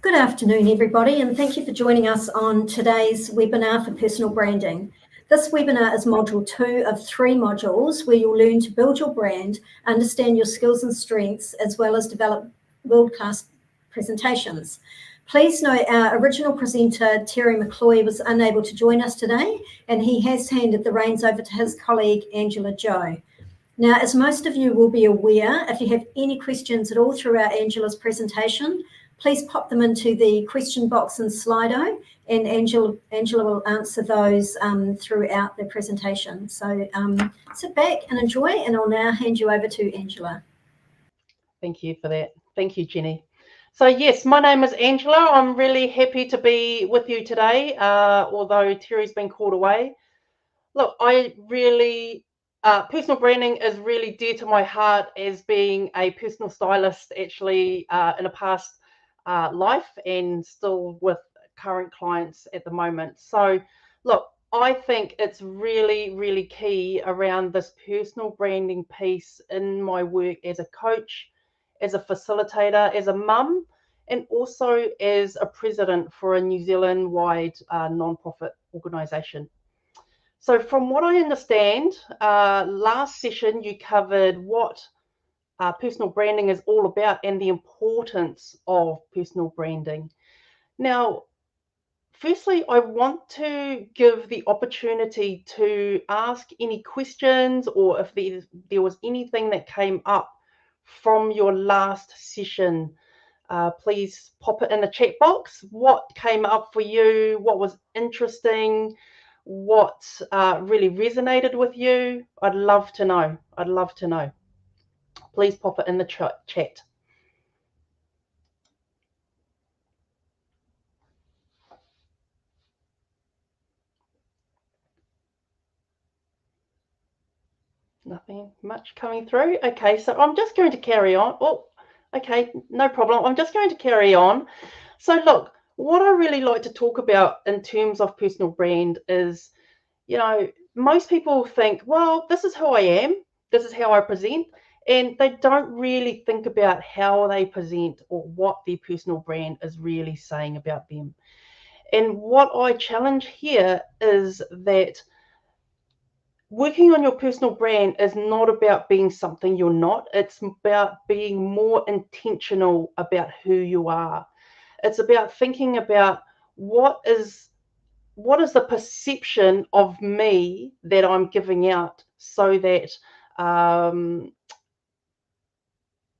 Good afternoon, everybody, and thank you for joining us on today's webinar for personal branding. This webinar is module 2 of 3 modules where you'll learn to build your brand, understand your skills and strengths, as well as develop world-class presentations. Please note our original presenter, Terry McCloy, was unable to join us today, and he has handed the reins over to his colleague, Angela Joe. Now, as most of you will be aware, if you have any questions at all throughout Angela's presentation, please pop them into the question box in Slido, and Angela will answer those throughout the presentation. So sit back and enjoy, and I'll now hand you over to Angela. Thank you for that. Thank you, Jenny. So yes, my name is Angela. I'm really happy to be with you today, although Terry's been called away. Look, personal branding is really dear to my heart as being a personal stylist actually in a past life and still with current clients at the moment. So look, I think it's really, really key around this personal branding piece in my work as a coach, as a facilitator, as a mum, and also as a president for a New Zealand-wide non-profit organisation. So from what I understand, last session you covered what personal branding is all about and the importance of personal branding. Now, firstly, I want to give the opportunity to ask any questions, or if there was anything that came up from your last session, please pop it in the chat box. What came up for you? What was interesting? What really resonated with you? I'd love to know. I'd love to know. Please pop it in the chat. Nothing much coming through. Okay, so I'm just going to carry on. Oh, okay, no problem. I'm just going to carry on. So look, what I really like to talk about in terms of personal brand is, you know, most people think, well, this is who I am, this is how I present, and they don't really think about how they present or what their personal brand is really saying about them. And what I challenge here is that working on your personal brand is not about being something you're not. It's about being more intentional about who you are. It's about thinking about what is the perception of me that I'm giving out, so that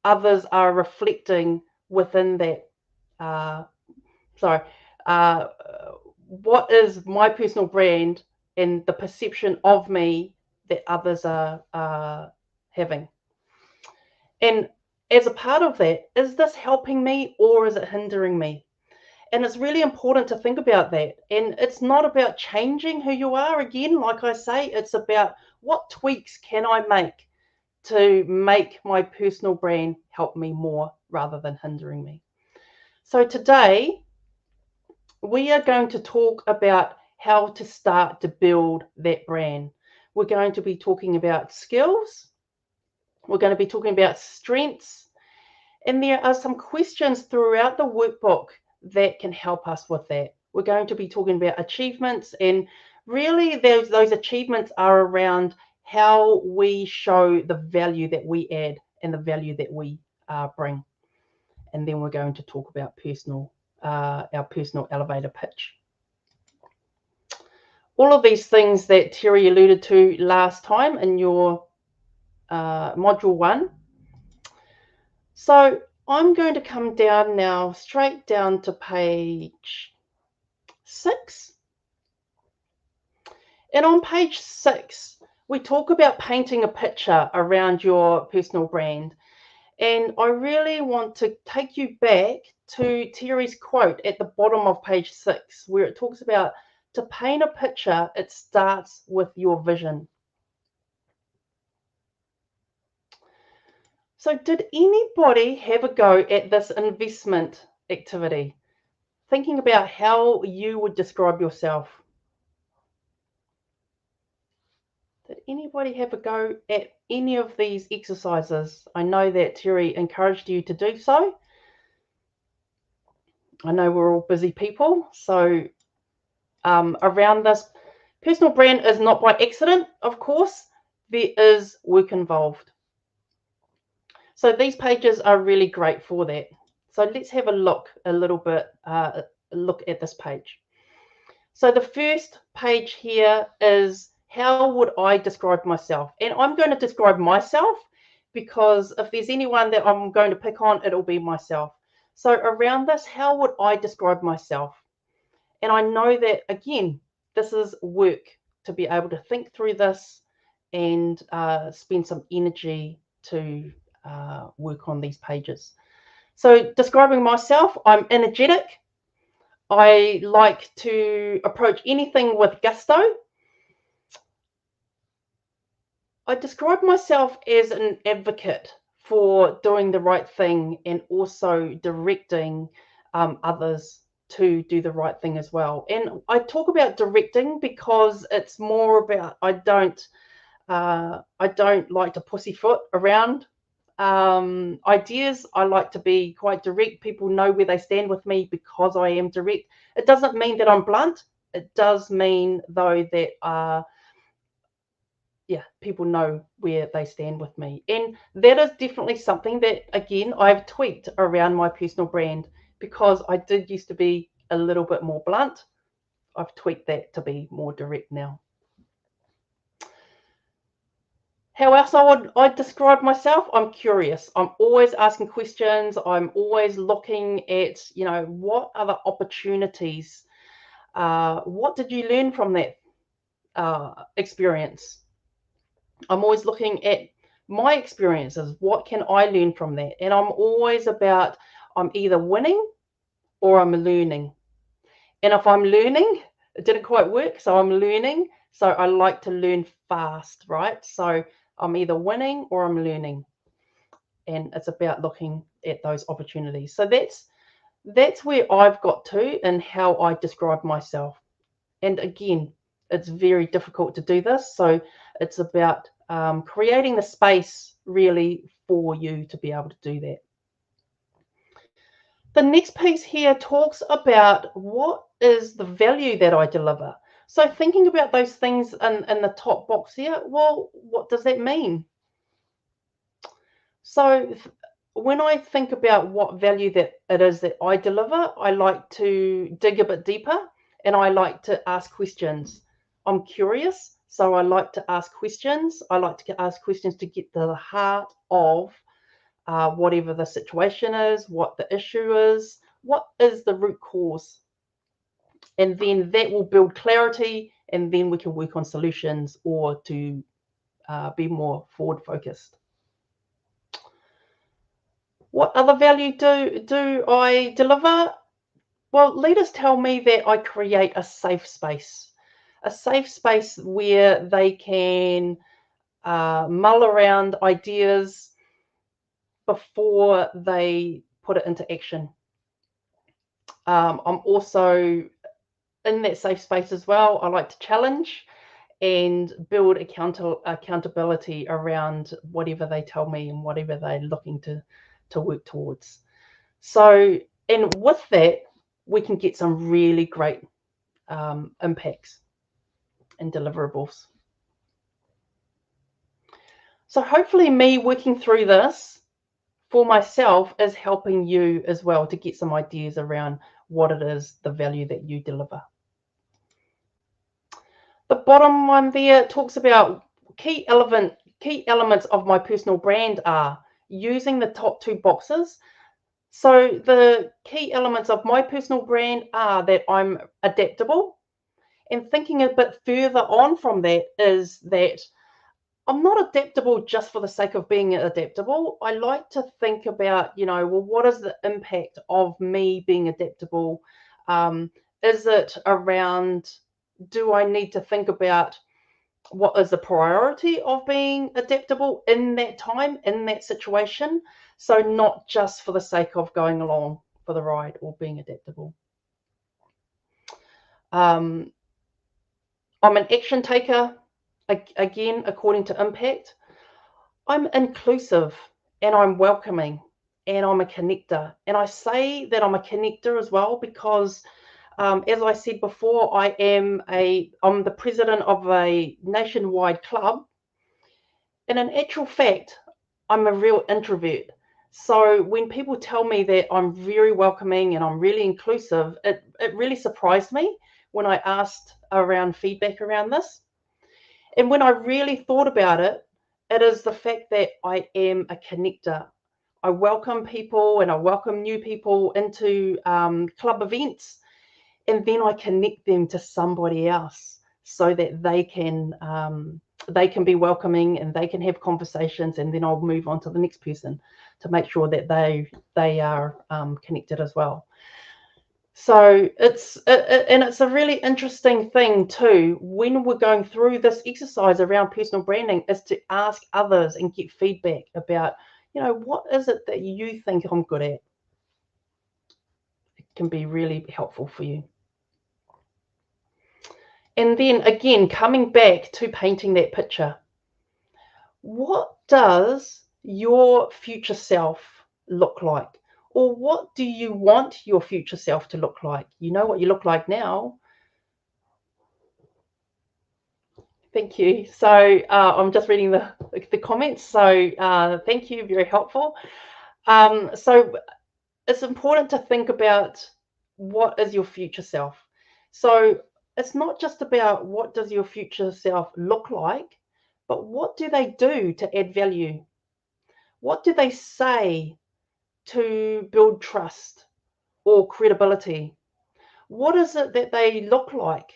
others are reflecting within that. What is my personal brand and the perception of me that others are having? And as a part of that, is this helping me or is it hindering me? And it's really important to think about that. And it's not about changing who you are. Again, like I say, it's about what tweaks can I make to make my personal brand help me more rather than hindering me. So today, we are going to talk about how to start to build that brand. We're going to be talking about skills. We're going to be talking about strengths. And there are some questions throughout the workbook that can help us with that. We're going to be talking about achievements, and really those achievements are around how we show the value that we add and the value that we bring. And then we're going to talk about our personal elevator pitch. All of these things that Terry alluded to last time in your module 1. So I'm going to come down now, straight down to page 6. And on page 6, we talk about painting a picture around your personal brand. And I really want to take you back to Terry's quote at the bottom of page 6, where it talks about to paint a picture, it starts with your vision. So did anybody have a go at this investment activity? Thinking about how you would describe yourself. Did anybody have a go at any of these exercises? I know that Terry encouraged you to do so. I know we're all busy people, so around this, personal brand is not by accident, of course. There is work involved. So these pages are really great for that. So let's have a look a little bit, look at this page. So the first page here is, how would I describe myself? And I'm going to describe myself because if there's anyone that I'm going to pick on, it'll be myself. So around this, how would I describe myself? And I know that, again, this is work to be able to think through this and spend some energy to work on these pages. So describing myself, I'm energetic. I like to approach anything with gusto. I describe myself as an advocate for doing the right thing and also directing others to do the right thing as well. And I talk about directing because it's more about, I don't like to pussyfoot around ideas. I like to be quite direct. People know where they stand with me because I am direct. It doesn't mean that I'm blunt. It does mean, though, that people know where they stand with me. And that is definitely something that, again, I've tweaked around my personal brand, because I did used to be a little bit more blunt. I've tweaked that to be more direct now. How else I describe myself? I'm curious. I'm always asking questions. I'm always looking at, what other opportunities? What did you learn from that experience? I'm always looking at my experiences. What can I learn from that? And I'm always about, I'm either winning or I'm learning. And if I'm learning, it didn't quite work, so I'm learning. So I like to learn fast, right? So I'm either winning or I'm learning. And it's about looking at those opportunities. So that's where I've got to and how I describe myself. And again, it's very difficult to do this. So it's about creating the space really for you to be able to do that. The next piece here talks about what is the value that I deliver. So thinking about those things in the top box here, well, what does that mean? So when I think about what value that it is that I deliver, I like to dig a bit deeper and I like to ask questions. I'm curious, so I like to ask questions. I like to ask questions to get to the heart of whatever the situation is, what the issue is, what is the root cause. And then that will build clarity, and then we can work on solutions or to be more forward focused. What other value do I deliver? Well, leaders tell me that I create a safe space where they can mull around ideas before they put it into action. I'm also in that safe space as well. I like to challenge and build accountability around whatever they tell me and whatever they're looking to work towards. So, and with that, we can get some really great impacts and deliverables. So hopefully me working through this for myself is helping you as well to get some ideas around what it is, the value that you deliver. The bottom one there talks about key elements of my personal brand are using the top two boxes. So the key elements of my personal brand are that I'm adaptable, and thinking a bit further on from that is that I'm not adaptable just for the sake of being adaptable. I like to think about, well, what is the impact of me being adaptable? Is it around, do I need to think about what is the priority of being adaptable in that time, in that situation? So not just for the sake of going along for the ride or being adaptable. I'm an action taker, again, according to impact. I'm inclusive and I'm welcoming. and I'm a connector. And I say that I'm a connector as well because, as I said before, I'm the president of a nationwide club. And in actual fact, I'm a real introvert. So when people tell me that I'm very welcoming and I'm really inclusive, it really surprised me when I asked around feedback around this. And when I really thought about it, it is the fact that I am a connector. I welcome people and I welcome new people into club events, and then I connect them to somebody else so that they can be welcoming and they can have conversations, and then I'll move on to the next person to make sure that they are connected as well. So it's a really interesting thing too when we're going through this exercise around personal branding, is to ask others and get feedback about, what is it that you think I'm good at? It can be really helpful for you. And then again, coming back to painting that picture, what does your future self look like? Or what do you want your future self to look like? You know what you look like now. Thank you. So I'm just reading the comments. So thank you, very helpful. So it's important to think about what is your future self. So it's not just about what does your future self look like, but what do they do to add value? What do they say to build trust or credibility? What is it that they look like?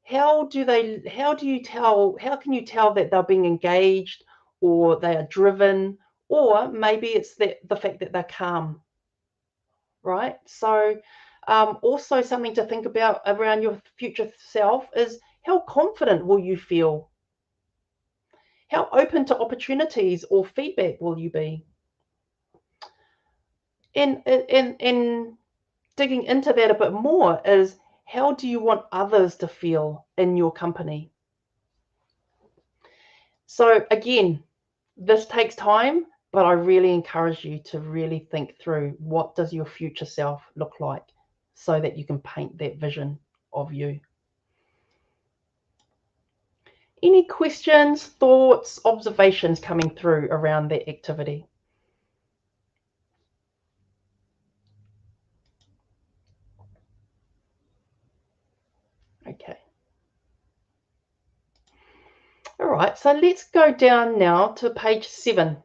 How can you tell that they're being engaged, or they are driven, or maybe it's the fact that they're calm, right? So also something to think about around your future self is, how confident will you feel? How open to opportunities or feedback will you be? And digging into that a bit more is, how do you want others to feel in your company? So again, this takes time, but I really encourage you to really think through, what does your future self look like, so that you can paint that vision of you. Any questions, thoughts, observations coming through around that activity? Okay. All right, so let's go down now to page 7.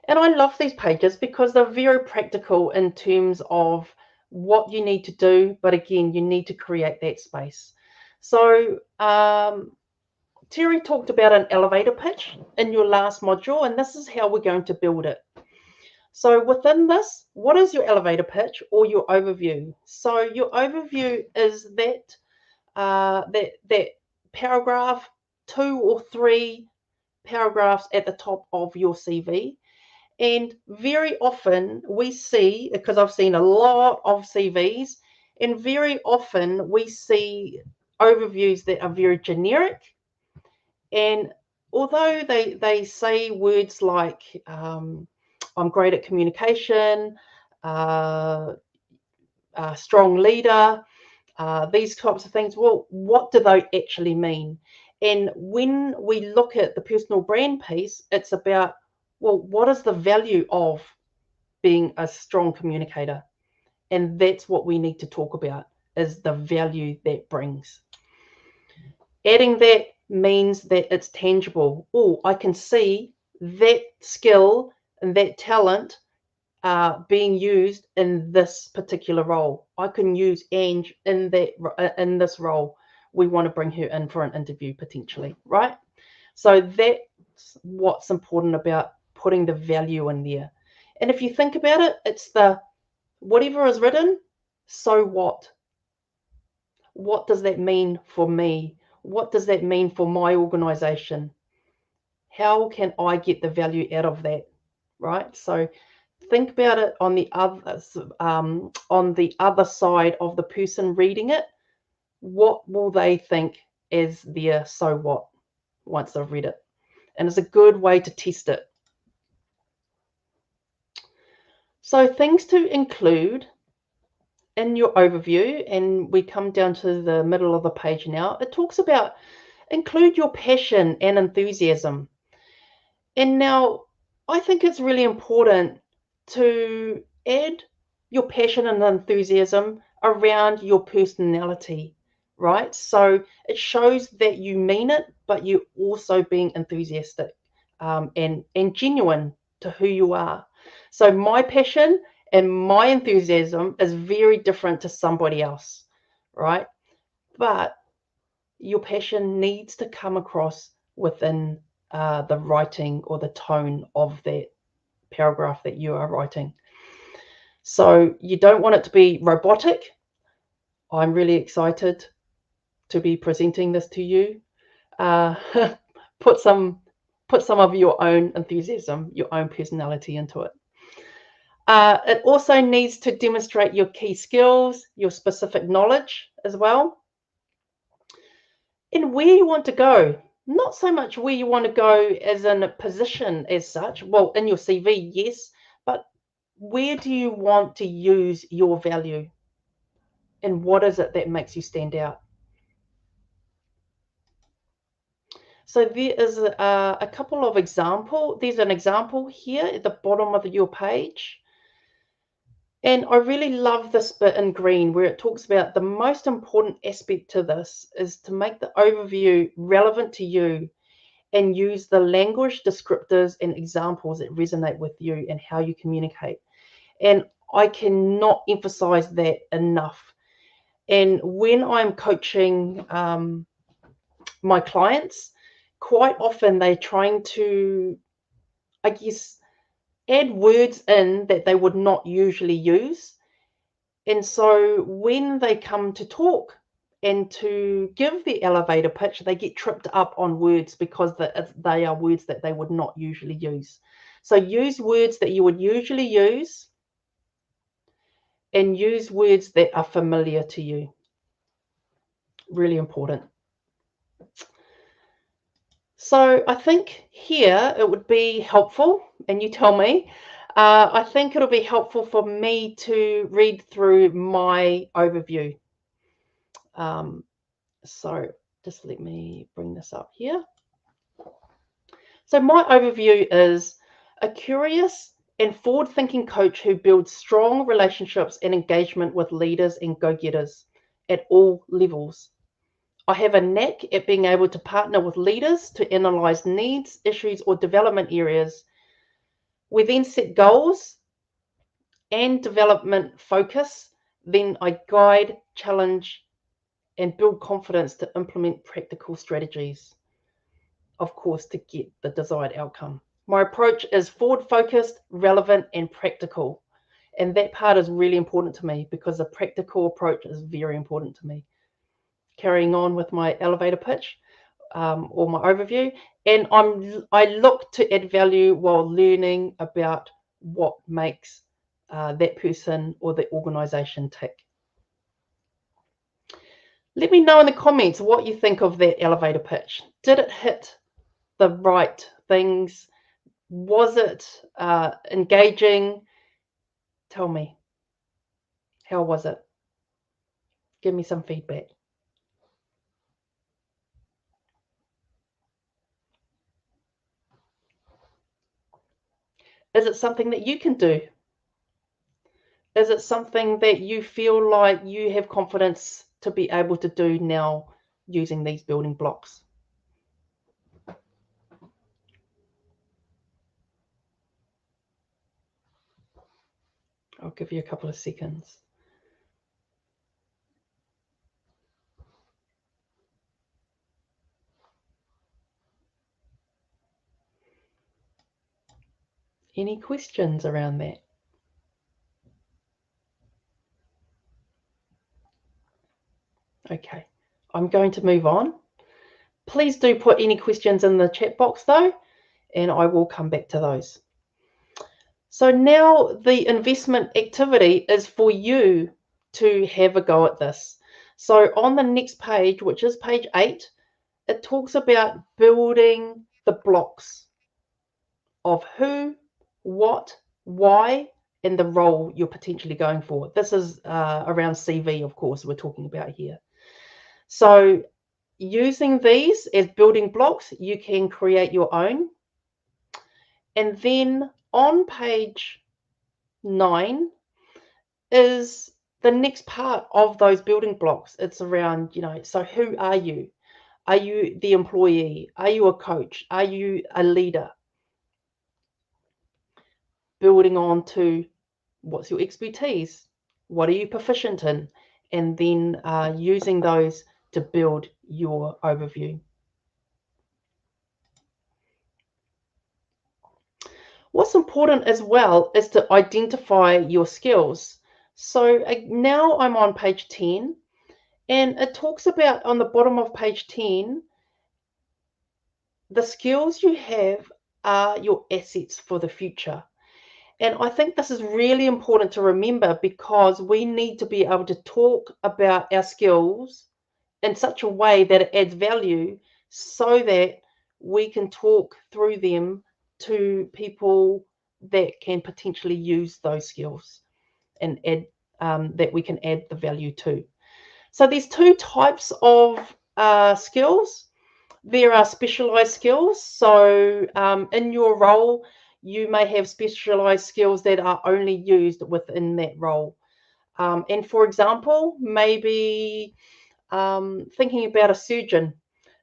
And I love these pages because they're very practical in terms of what you need to do. But again, you need to create that space. So Terry talked about an elevator pitch in your last module, and this is how we're going to build it. So within this, what is your elevator pitch or your overview? So your overview is that that paragraph, 2 or 3 paragraphs at the top of your CV. And very often we see, because I've seen a lot of CVs, and very often we see overviews that are very generic. And although they say words like, I'm great at communication, strong leader, these types of things, well, what do they actually mean? And when we look at the personal brand piece, it's about, well, what is the value of being a strong communicator? And that's what we need to talk about, is the value that brings. Adding that means that it's tangible. Oh, I can see that skill and that talent being used in this particular role. I can use Ange in this role. We want to bring her in for an interview potentially, right? So that's what's important about putting the value in there. And if you think about it, it's the whatever is written, so what? What does that mean for me? What does that mean for my organization? How can I get the value out of that, right? So think about it on the other side of the person reading it. What will they think is their so what once they've read it? And it's a good way to test it. So things to include in your overview, and we come down to the middle of the page now, it talks about include your passion and enthusiasm. And now I think it's really important to add your passion and enthusiasm around your personality, right? So it shows that you mean it, but you're also being enthusiastic and genuine to who you are. So my passion and my enthusiasm is very different to somebody else, right? But your passion needs to come across within the writing or the tone of that paragraph that you are writing. So you don't want it to be robotic. I'm really excited to be presenting this to you. Uh, put some of your own enthusiasm, your own personality into it. It also needs to demonstrate your key skills, your specific knowledge as well, and where you want to go. Not so much where you want to go as in a position as such. Well, in your CV, yes, but where do you want to use your value? And what is it that makes you stand out? So there is a couple of examples. There's an example here at the bottom of your page. And I really love this bit in green where it talks about the most important aspect to this is to make the overview relevant to you and use the language descriptors and examples that resonate with you and how you communicate. And I cannot emphasize that enough. And when I'm coaching my clients, quite often they're trying to, I guess, add words in that they would not usually use. And so when they come to talk and to give the elevator pitch, they get tripped up on words because they are words that they would not usually use. So use words that you would usually use and use words that are familiar to you. Really important. So I think here it would be helpful, and you tell me, I think it'll be helpful for me to read through my overview. So just let me bring this up here. So my overview is a curious and forward-thinking coach who builds strong relationships and engagement with leaders and go-getters at all levels. I have a knack at being able to partner with leaders to analyze needs, issues, or development areas. We then set goals and development focus. Then I guide, challenge, and build confidence to implement practical strategies, of course, to get the desired outcome. My approach is forward-focused, relevant, and practical. And that part is really important to me because the practical approach is very important to me. Carrying on with my elevator pitch or my overview, and I look to add value while learning about what makes that person or the organization tick. Let me know in the comments what you think of that elevator pitch. Did it hit the right things? Was it engaging? Tell me. How was it? Give me some feedback. Is it something that you can do? Is it something that you feel like you have confidence to be able to do now using these building blocks? I'll give you a couple of seconds. Any questions around that? Okay, I'm going to move on. Please do put any questions in the chat box though, and I will come back to those. So now the investment activity is for you to have a go at this. So on the next page, which is page 8, it talks about building the blocks of who, what, why, in the role you're potentially going for. This is around CV, of course, we're talking about here. So using these as building blocks, you can create your own. And then on page 9 is the next part of those building blocks. It's around, so who are you? Are you the employee? Are you a coach? Are you a leader? Building on to what's your expertise? What are you proficient in? And then using those to build your overview. What's important as well is to identify your skills. So now I'm on page 10, and it talks about on the bottom of page 10, the skills you have are your assets for the future. And I think this is really important to remember, because we need to be able to talk about our skills in such a way that it adds value, so that we can talk through them to people that can potentially use those skills and add that we can add the value to. So there's two types of skills. There are specialized skills. So in your role, you may have specialized skills that are only used within that role. And for example, maybe thinking about a surgeon.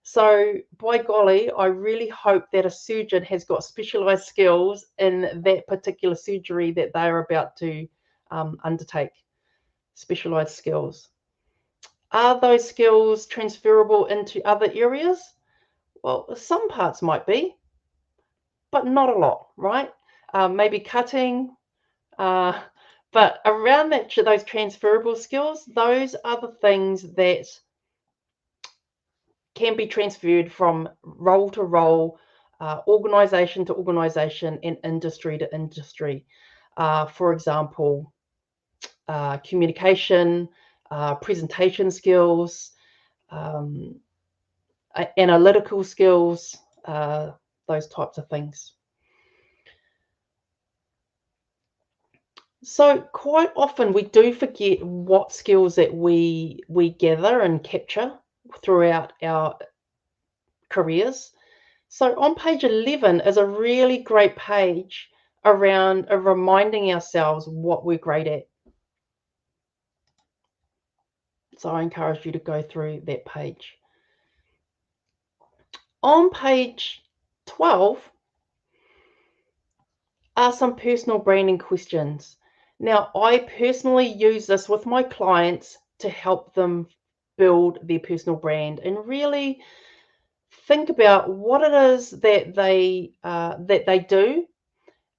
So by golly, I really hope that a surgeon has got specialized skills in that particular surgery that they are about to undertake. Specialized skills. Are those skills transferable into other areas? Well, some parts might be, but not a lot, right? Maybe cutting, but around that, those transferable skills, those are the things that can be transferred from role to role, organization to organization, and industry to industry. For example, communication, presentation skills, analytical skills, those types of things. So quite often we do forget what skills that we gather and capture throughout our careers. So on page 11 is a really great page around reminding ourselves what we're great at. So I encourage you to go through that page. On page 12 are some personal branding questions. Now, I personally use this with my clients to help them build their personal brand and really think about what it is that they do,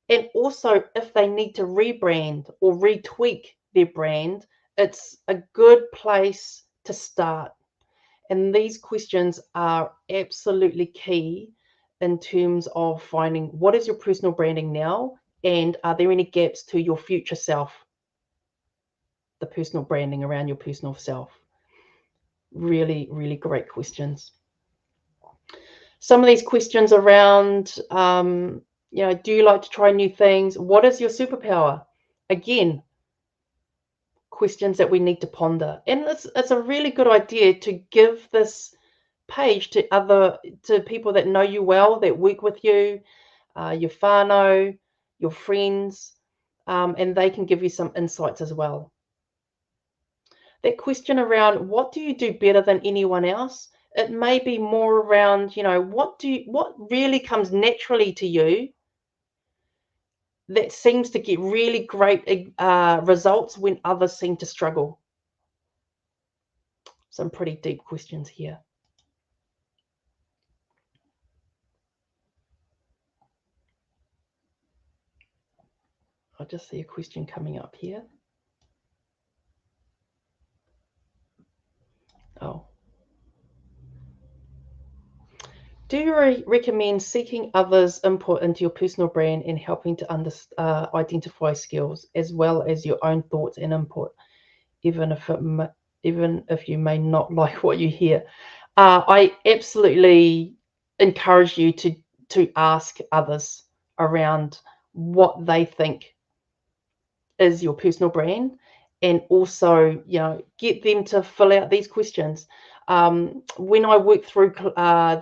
and also if they need to rebrand or retweak their brand. It's a good place to start. And these questions are absolutely key in terms of finding what is your personal branding now, and are there any gaps to your future self? The personal branding around your personal self. Really, really great questions. Some of these questions around, do you like to try new things? What is your superpower? Again, questions that we need to ponder. And it's a really good idea to give this page to people that know you well, that work with you, your whānau, your friends, and they can give you some insights as well. That question around what do you do better than anyone else? It may be more around, what really comes naturally to you that seems to get really great results when others seem to struggle. Some pretty deep questions here. I just see a question coming up here. Oh. Do you recommend seeking others' input into your personal brand and helping to identify skills, as well as your own thoughts and input, even if you may not like what you hear? I absolutely encourage you to ask others around what they think is your personal brand, and also, get them to fill out these questions. When I work through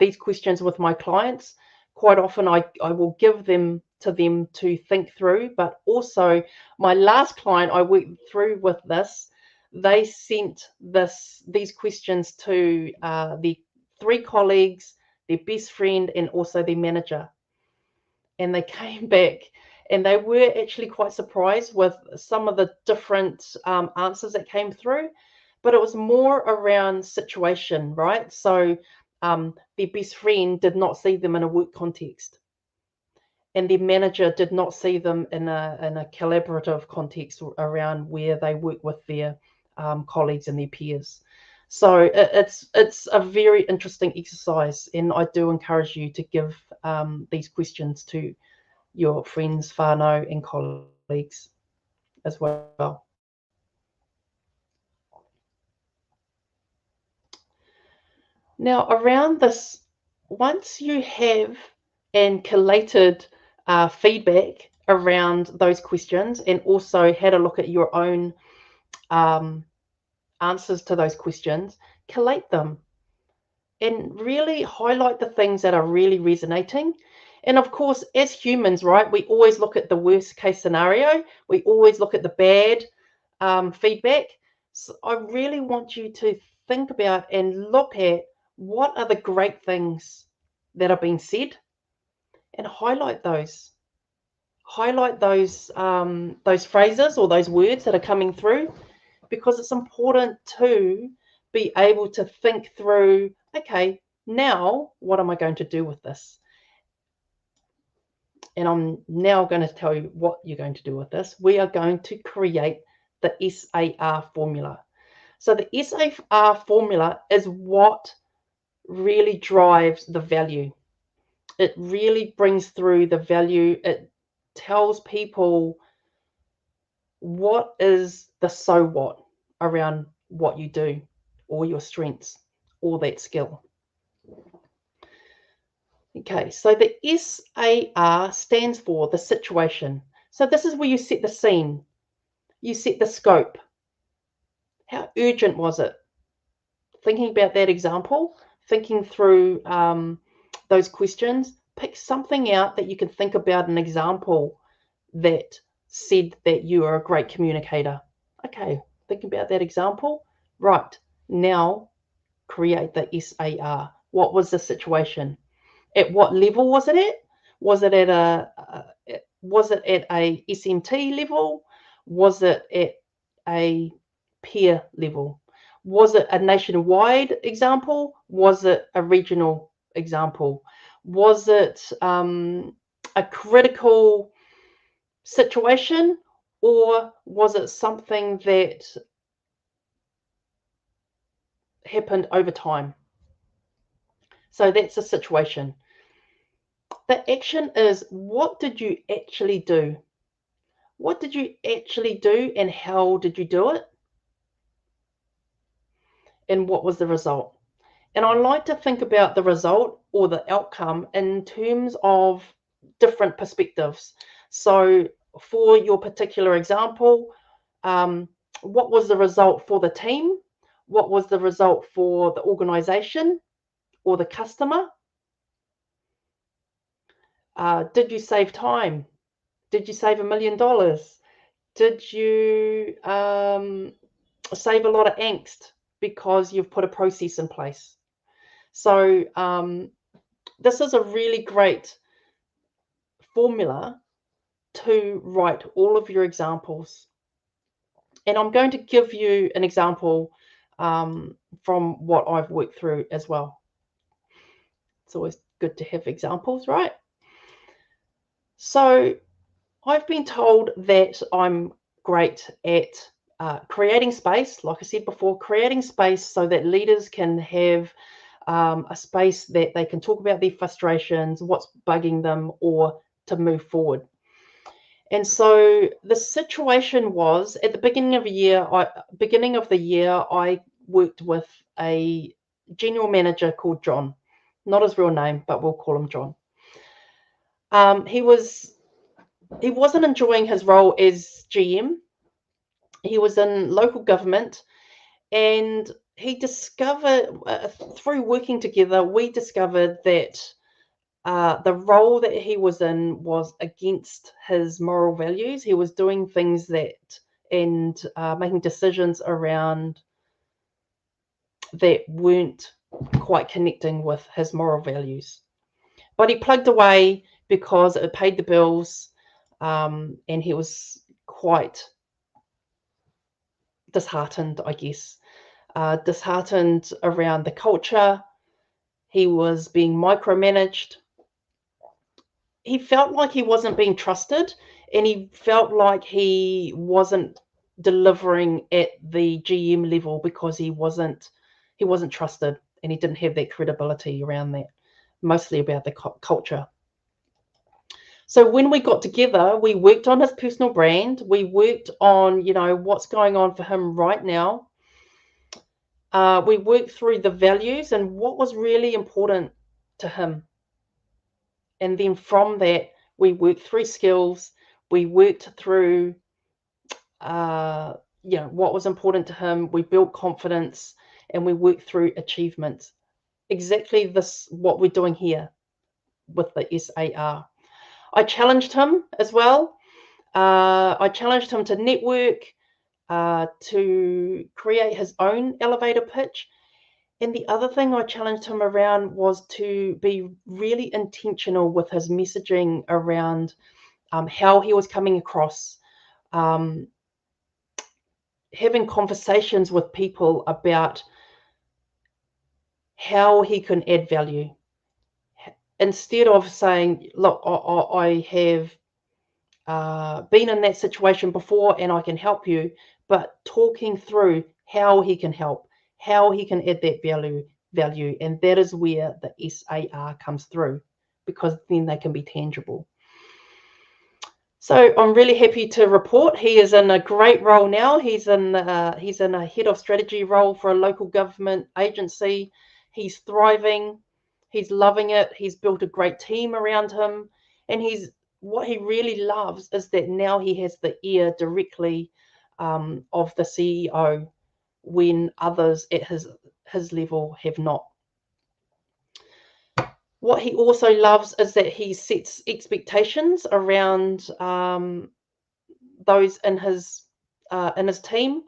these questions with my clients, quite often I will give them to think through, but also my last client I worked through with this, they sent these questions to the 3 colleagues, their best friend, and also their manager. And they came back and they were actually quite surprised with some of the different answers that came through, but it was more around situation, right? So their best friend did not see them in a work context, and their manager did not see them in a collaborative context around where they work with their colleagues and their peers. So it's a very interesting exercise, and I do encourage you to give these questions to your friends, whānau, and colleagues as well. Now, around this, once you have and collated feedback around those questions, and also had a look at your own answers to those questions, collate them and really highlight the things that are really resonating. And of course, as humans, right, we always look at the worst case scenario. We always look at the bad feedback. So I really want you to think about and look at what are the great things that are being said, and highlight those. Highlight those phrases or those words that are coming through, because it's important to be able to think through, okay, now what am I going to do with this? And I'm now going to tell you what you're going to do with this. We are going to create the SAR formula. So the SAR formula is what really drives the value. It really brings through the value. It tells people what is the so what around what you do, or your strengths, or that skill. Okay, so the SAR stands for the situation. So this is where you set the scene. You set the scope. How urgent was it? Thinking about that example, thinking through those questions, pick something out that you can think about, an example that said that you are a great communicator. Okay, think about that example. Right, now create the SAR. What was the situation? At what level was it at? Was it at a SMT level? Was it at a peer level? Was it a nationwide example? Was it a regional example? Was it a critical situation, or was it something that happened over time? So that's a situation. The action is, what did you actually do? What did you actually do, and how did you do it? And what was the result? And I like to think about the result or the outcome in terms of different perspectives. So for your particular example, what was the result for the team? What was the result for the organization or the customer? Did you save time? Did you save $1 million? Did you save a lot of angst because you've put a process in place? So this is a really great formula to write all of your examples. And I'm going to give you an example from what I've worked through as well. It's always good to have examples, right? So I've been told that I'm great at creating space, like I said before, creating space so that leaders can have a space that they can talk about their frustrations, what's bugging them, or to move forward. And so the situation was, at the beginning of the year, I worked with a general manager called John. Not his real name, but we'll call him John. He wasn't enjoying his role as GM, He was in local government, and he discovered, through working together, we discovered that the role that he was in was against his moral values. He was doing things and making decisions around that weren't quite connecting with his moral values. But he plugged away because it paid the bills, and he was quite disheartened, I guess. Disheartened around the culture. He was being micromanaged. He felt like he wasn't being trusted, and he felt like he wasn't delivering at the GM level because he wasn't trusted, and he didn't have that credibility around that, mostly about the culture. So when we got together, we worked on his personal brand. We worked on, what's going on for him right now. We worked through the values and what was really important to him. And then from that, we worked through skills. We worked through, what was important to him. We built confidence, and we worked through achievements. Exactly what we're doing here with the SAR. I challenged him as well. I challenged him to network, to create his own elevator pitch. And the other thing I challenged him around was to be really intentional with his messaging around how he was coming across, having conversations with people about how he can add value. Instead of saying, look, I have been in that situation before and I can help you, but talking through how he can help, how he can add that value. And that is where the SAR comes through, because then they can be tangible. So I'm really happy to report he is in a great role now. He's in a head of strategy role for a local government agency. He's thriving. He's loving it. He's built a great team around him. And what he really loves is that now he has the ear directly of the CEO when others at his level have not. What he also loves is that he sets expectations around those in his team,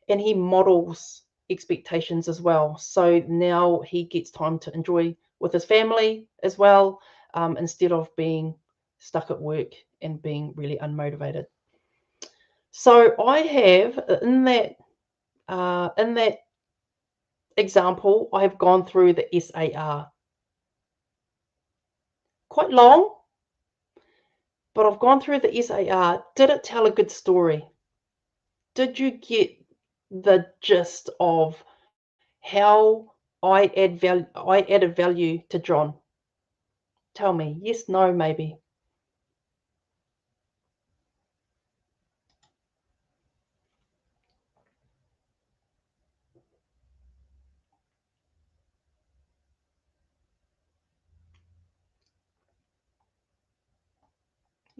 and he models expectations as well. So now he gets time to enjoy with his family as well, instead of being stuck at work and being really unmotivated. So I have in that example, I have gone through the SAR. Quite long, but I've gone through the SAR. Did it tell a good story? Did you get the gist of how I added value to John? Tell me, yes, no, maybe.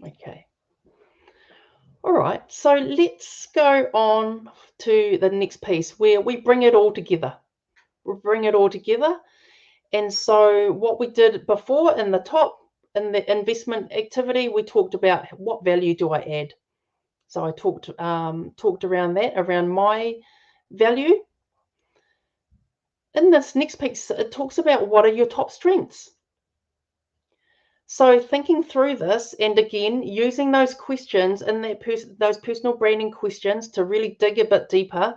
Okay. All right, so let's go on to the next piece where we bring it all together. We'll bring it all together. And so what we did before in the top, in the investment activity, we talked about what value do I add. So I talked around that, around my value. In this next piece, it talks about what are your top strengths. So thinking through this, and again, using those questions and those personal branding questions to really dig a bit deeper.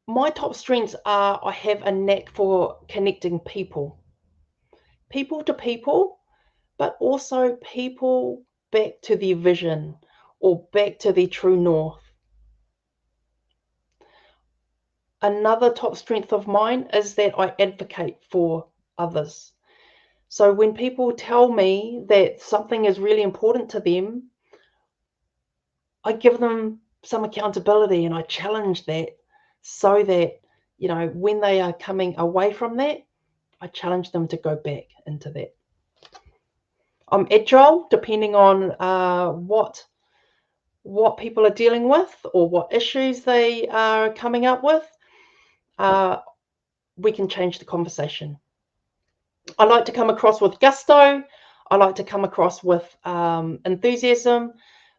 My top strengths are I have a knack for connecting people to people, but also people back to their vision or back to their true north. Another top strength of mine is that I advocate for others. So when people tell me that something is really important to them, I give them some accountability and I challenge that, so that, when they are coming away from that, I challenge them to go back into that. I'm agile, depending on what what people are dealing with or what issues they are coming up with, we can change the conversation. I like to come across with gusto. I like to come across with enthusiasm.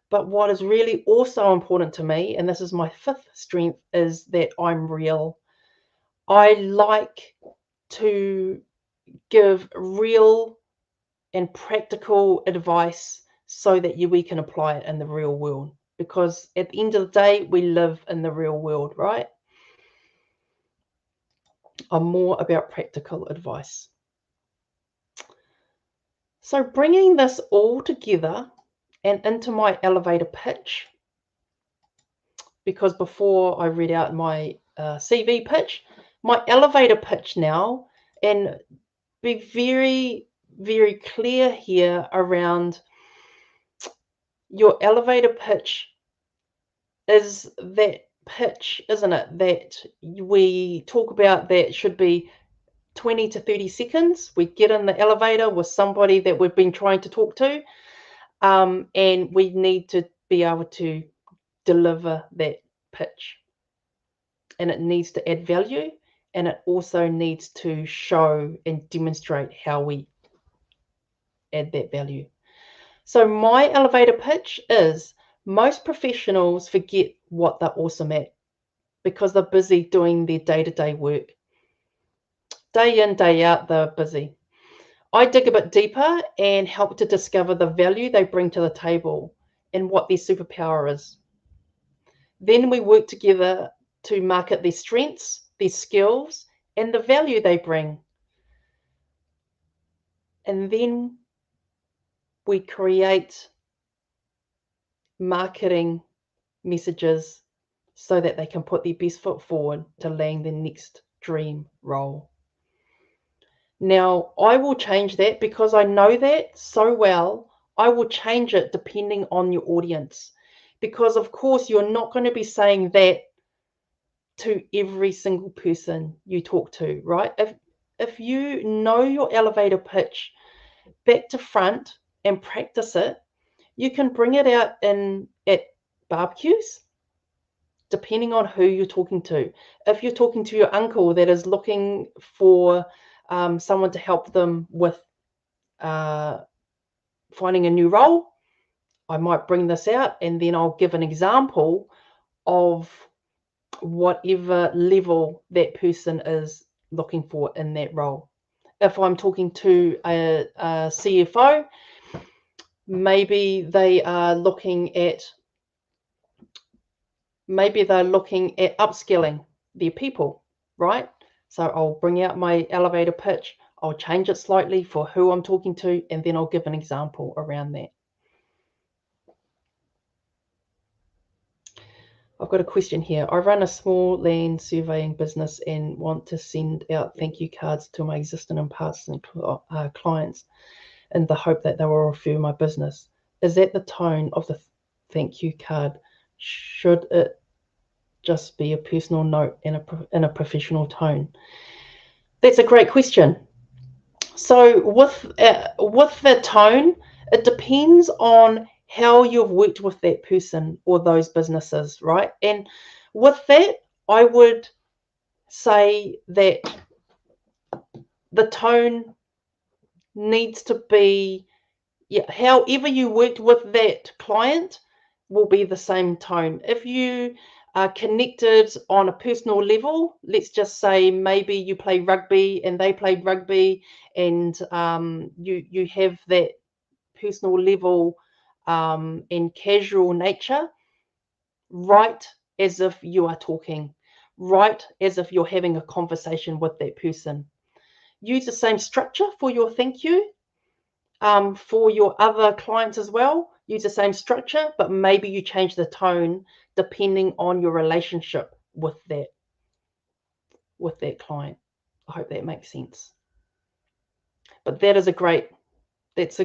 But what is really also important to me, and this is my fifth strength, is that I'm real. I like to give real and practical advice so that we can apply it in the real world. Because at the end of the day, we live in the real world, right? I'm more about practical advice. So bringing this all together and into my elevator pitch, because before I read out my CV pitch, my elevator pitch now, and be very, very clear here around your elevator pitch is that pitch, isn't it? That we talk about that should be 20 to 30 seconds. We get in the elevator with somebody that we've been trying to talk to, and we need to be able to deliver that pitch. And it needs to add value, and it also needs to show and demonstrate how we add that value. So my elevator pitch is most professionals forget what they're awesome at because they're busy doing their day-to-day work. Day in, day out, they're busy. I dig a bit deeper and help to discover the value they bring to the table and what their superpower is. Then we work together to market their strengths, their skills, and the value they bring. And then we create marketing messages so that they can put their best foot forward to land their next dream role. Now, I will change that because I know that so well. I will change it depending on your audience. Because, of course, you're not going to be saying that to every single person you talk to, right? If you know your elevator pitch back to front and practice it, you can bring it out at barbecues, depending on who you're talking to. If you're talking to your uncle that is looking for someone to help them with finding a new role, I might bring this out and then I'll give an example of whatever level that person is looking for in that role. If I'm talking to a CFO, maybe they're looking at upskilling their people, right? So I'll bring out my elevator pitch, I'll change it slightly for who I'm talking to, and then I'll give an example around that. I've got a question here. I run a small land surveying business and want to send out thank you cards to my existing and past clients in the hope that they will refer my business. Is that the tone of the thank you card? Should it just be a personal note in a professional tone? That's a great question. So with the tone, it depends on how you've worked with that person or those businesses, right? And with that, I would say that the tone needs to be, however you worked with that client will be the same tone. If you are connected on a personal level, let's just say maybe you play rugby and they played rugby, and you have that personal level and casual nature, right as if you are talking, right as if you're having a conversation with that person. Use the same structure for your thank you. For your other clients as well, use the same structure, but maybe you change the tone depending on your relationship with that client. I hope that makes sense. But that's a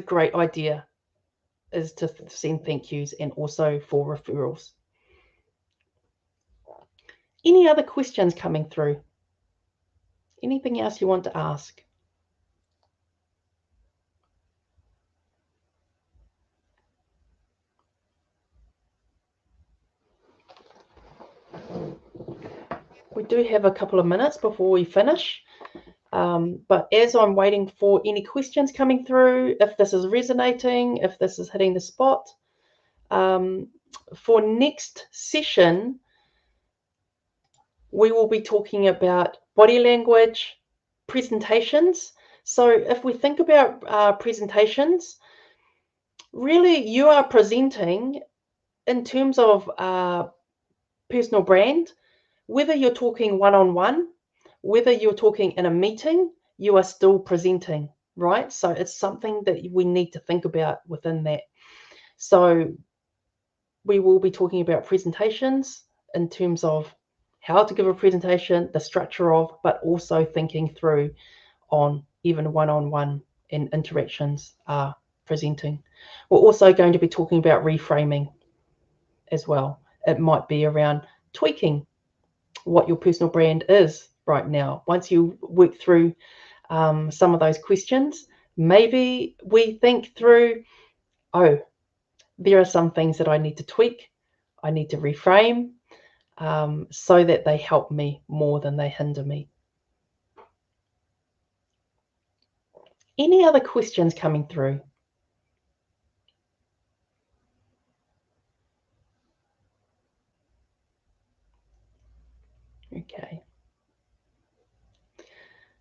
great idea, is to send thank yous and also for referrals. Any other questions coming through? Anything else you want to ask? We do have a couple of minutes before we finish. But as I'm waiting for any questions coming through, if this is resonating, if this is hitting the spot, for next session, we will be talking about body language, presentations. So if we think about presentations, really you are presenting in terms of personal brand, whether you're talking one-on-one, whether you're talking in a meeting, you are still presenting, right? So it's something that we need to think about within that. So we will be talking about presentations in terms of how to give a presentation, the structure of, but also thinking through on even one-on-one and interactions are presenting. We're also going to be talking about reframing as well. It might be around tweaking what your personal brand is right now. Once you work through some of those questions, maybe we think through, oh, there are some things that I need to tweak, I need to reframe, so that they help me more than they hinder me. Any other questions coming through? Okay.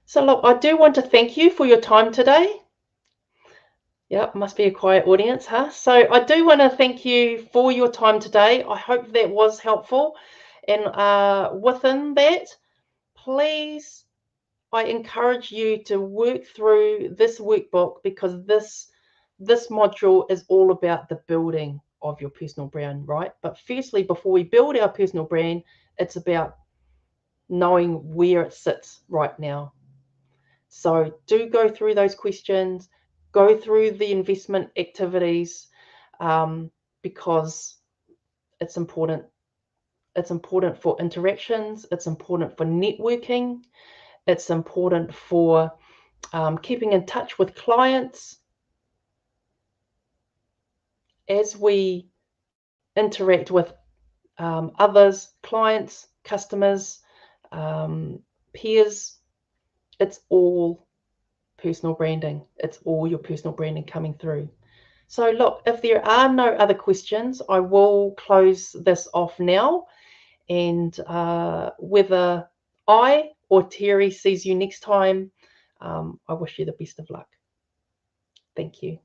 So look, I do want to thank you for your time today. Yep, must be a quiet audience, huh? So I do want to thank you for your time today. I hope that was helpful. And within that, please, I encourage you to work through this workbook, because this module is all about the building of your personal brand, right? But firstly, before we build our personal brand, it's about knowing where it sits right now. So do go through those questions, go through the investment activities, because it's important. It's important for interactions. It's important for networking. It's important for keeping in touch with clients. As we interact with others, clients, customers, peers, it's all personal branding. It's all your personal branding coming through. So look, if there are no other questions, I will close this off now. And whether I or Terry sees you next time, I wish you the best of luck. Thank you.